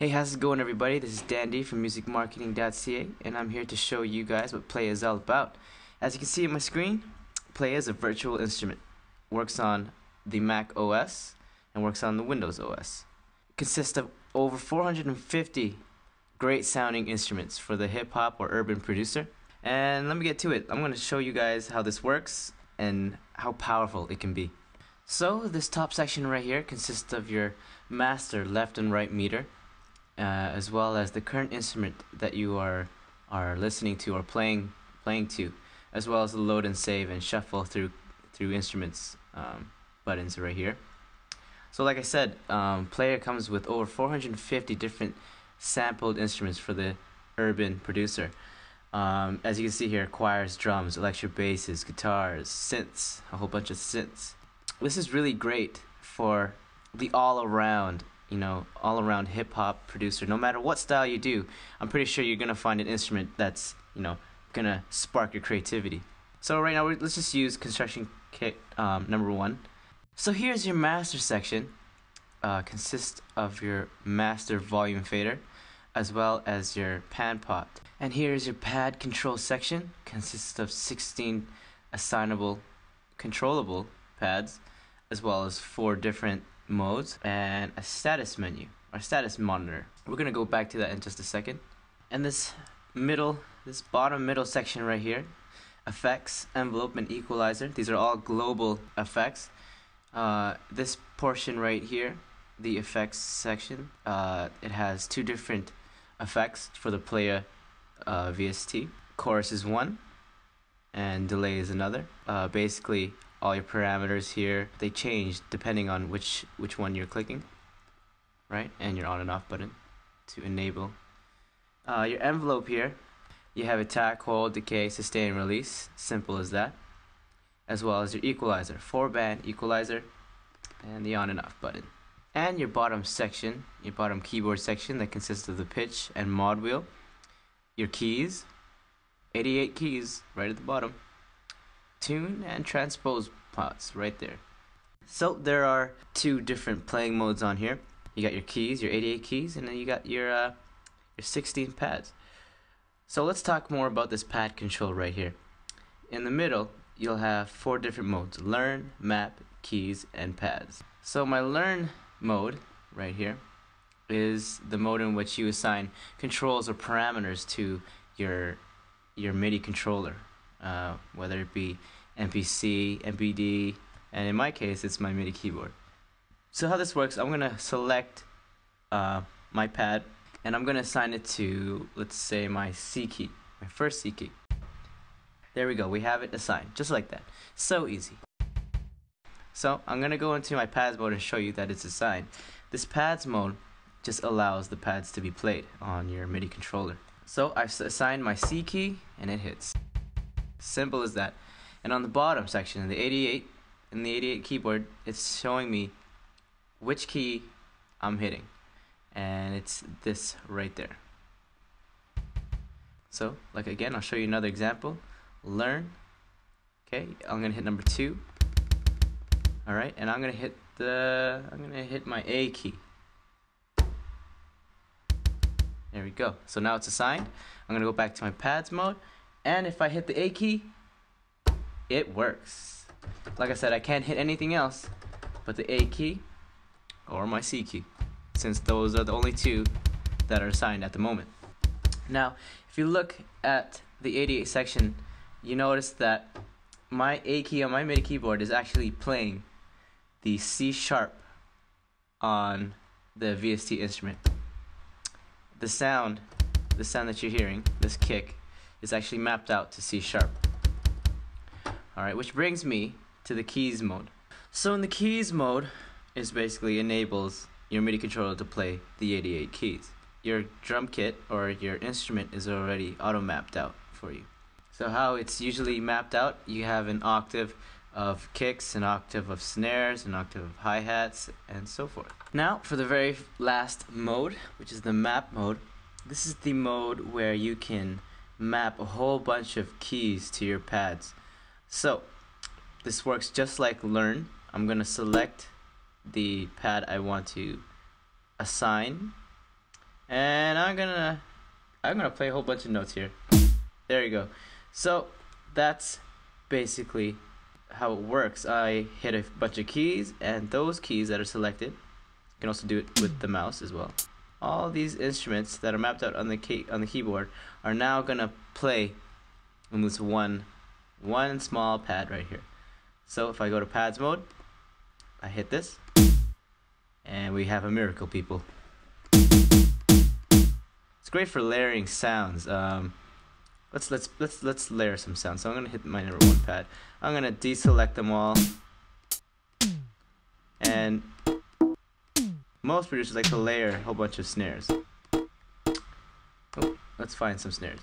Hey, how's it going, everybody? This is Dandy from musicmarketing.ca, and I'm here to show you guys what Playa is all about. As you can see on my screen, Playa is a virtual instrument. Works on the Mac OS and works on the Windows OS. It consists of over 450 great sounding instruments for the hip hop or urban producer. And let me get to it. I'm going to show you guys how this works and how powerful it can be. So this top section right here consists of your master left and right meter, as well as the current instrument that you are listening to or playing to, as well as the load and save and shuffle through instruments buttons right here. So like I said, Playa comes with over 450 different sampled instruments for the urban producer. As you can see here, choirs, drums, electric basses, guitars, synths, a whole bunch of synths. This is really great for the all-around hip-hop producer. No matter what style you do, I'm pretty sure you're gonna find an instrument that's gonna spark your creativity. So right now let's just use construction kit number 1. So here's your master section. Consists of your master volume fader as well as your pan pot. And here's your pad control section. Consists of 16 assignable controllable pads, as well as 4 different modes and a status menu or status monitor. We're gonna go back to that in just a second. And this bottom middle section right here, effects, envelope, and equalizer. These are all global effects. This portion right here, the effects section, it has 2 different effects for the Playa VST. Chorus is one and delay is another. Basically all your parameters here, they change depending on which one you're clicking, right? And your on and off button to enable. Your envelope here, you have attack, hold, decay, sustain, release. Simple as that. As well as your equalizer, 4-band equalizer, and the on and off button. And your bottom section, your bottom keyboard section that consists of the pitch and mod wheel. Your keys, 88 keys right at the bottom. Tune and transpose pots right there. So there are 2 different playing modes on here. You got your keys, your 88 keys, and then you got your 16 pads. So let's talk more about this pad control right here. In the middle, you'll have 4 different modes: learn, map, keys, and pads. So my learn mode right here is the mode in which you assign controls or parameters to your MIDI controller, whether it be MPC, MPD, and in my case it's my MIDI keyboard. So how this works, I'm gonna select my pad and I'm gonna assign it to, let's say, my C key, my first C key. There we go, we have it assigned, just like that. So easy. So I'm gonna go into my pads mode and show you that it's assigned. This pads mode just allows the pads to be played on your MIDI controller. So I've assigned my C key and it hits. Simple as that. And on the bottom section, in the 88 keyboard, it's showing me which key I'm hitting. And it's this right there. So, like again, I'll show you another example. Learn. Okay, I'm gonna hit number 2. Alright, and I'm gonna hit my A key. There we go. So now it's assigned. I'm gonna go back to my pads mode, and if I hit the A key, it works. Like I said, I can't hit anything else but the A key or my C key, since those are the only 2 that are assigned at the moment. Now, if you look at the 88 section, you notice that my A key on my MIDI keyboard is actually playing the C sharp on the VST instrument. The sound that you're hearing, this kick, is actually mapped out to C sharp. Alright, which brings me to the keys mode. So in the keys mode, it basically enables your MIDI controller to play the 88 keys. Your drum kit or your instrument is already auto mapped out for you. So how it's usually mapped out, you have an octave of kicks, an octave of snares, an octave of hi-hats, and so forth. Now for the very last mode, which is the map mode. This is the mode where you can map a whole bunch of keys to your pads. So this works just like learn. I'm gonna select the pad I want to assign and I'm gonna play a whole bunch of notes here. There you go. So that's basically how it works. I hit a bunch of keys, and those keys that are selected, you can also do it with the mouse as well. All these instruments that are mapped out on the keyboard are now gonna play in this one small pad right here. So if I go to pads mode, I hit this, and we have a miracle, people. It's great for layering sounds. Let's layer some sounds. So I'm gonna hit my number 1 pad. I'm gonna deselect them all, and most producers like to layer a whole bunch of snares. Oh, let's find some snares.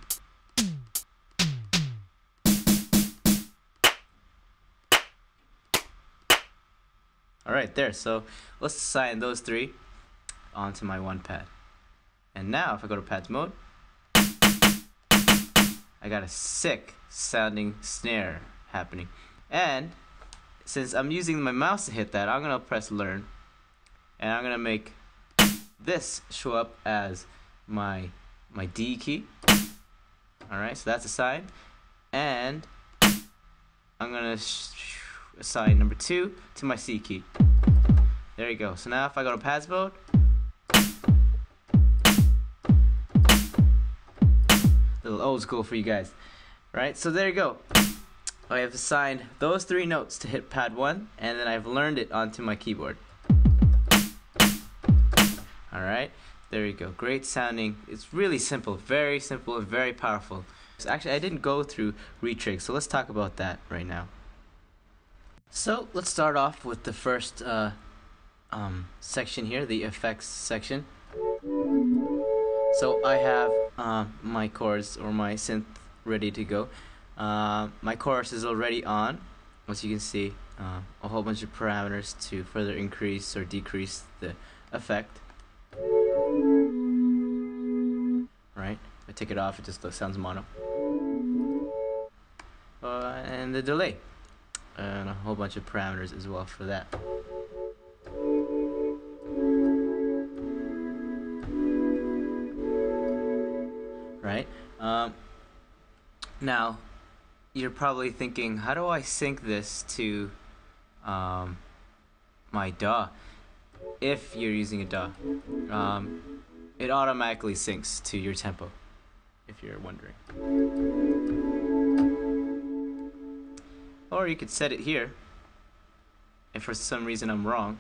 Alright, there. So let's assign those 3 onto my 1 pad. And now if I go to pads mode, I got a sick sounding snare happening. And since I'm using my mouse to hit that, I'm gonna press learn, and I'm gonna make this show up as my D key. Alright, so that's assigned, and I'm gonna assign number 2 to my C key. There you go. So now if I go to pads mode, little old school for you guys, right? So there you go. I have assigned those 3 notes to hit pad 1, and then I've learned it onto my keyboard. Alright, there you go. Great sounding. It's really simple, and very powerful. So actually, I didn't go through retrigs, so let's talk about that right now. So let's start off with the first section here, the effects section. So I have my chorus or my synth ready to go. My chorus is already on. As you can see, a whole bunch of parameters to further increase or decrease the effect. Right? If I take it off, it just sounds mono. And the delay, and a whole bunch of parameters as well for that. Right? Now, you're probably thinking, how do I sync this to my DAW? If you're using a DAW, it automatically syncs to your tempo, if you're wondering. Or you could set it here. If for some reason I'm wrong,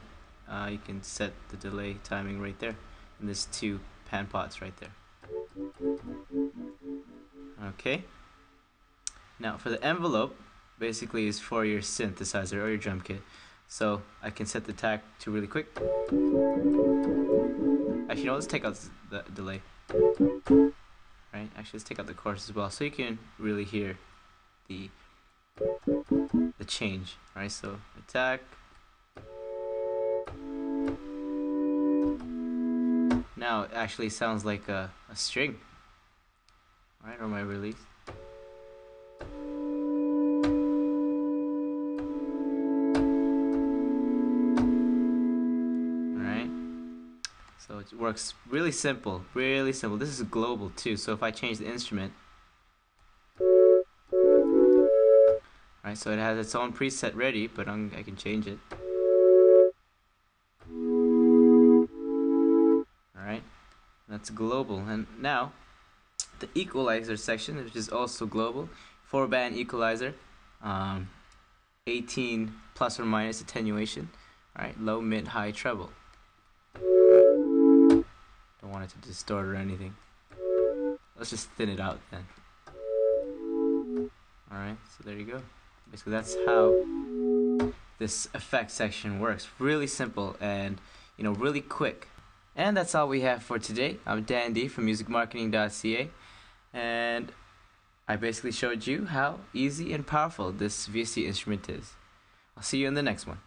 you can set the delay timing right there, and there's 2 pan pots right there. Okay. Now for the envelope, basically is for your synthesizer or your drum kit. So I can set the tack to really quick. Actually, no, let's take out the delay. Right? Actually, let's take out the chorus as well, so you can really hear the change. Right? So attack. Now it actually sounds like a string. Right? Or my release. So it works really simple, really simple. This is global too, so if I change the instrument, right, so it has its own preset ready, but I can change it. Alright, that's global. And now, the equalizer section, which is also global, 4-band equalizer, 18 plus or minus attenuation, alright, low, mid, high, treble. Don't want it to distort or anything. Let's just thin it out then. Alright, so there you go. Basically that's how this effect section works. Really simple and, you know, really quick. And that's all we have for today. I'm Dan D from musicmarketing.ca, and I basically showed you how easy and powerful this VST instrument is. I'll see you in the next one.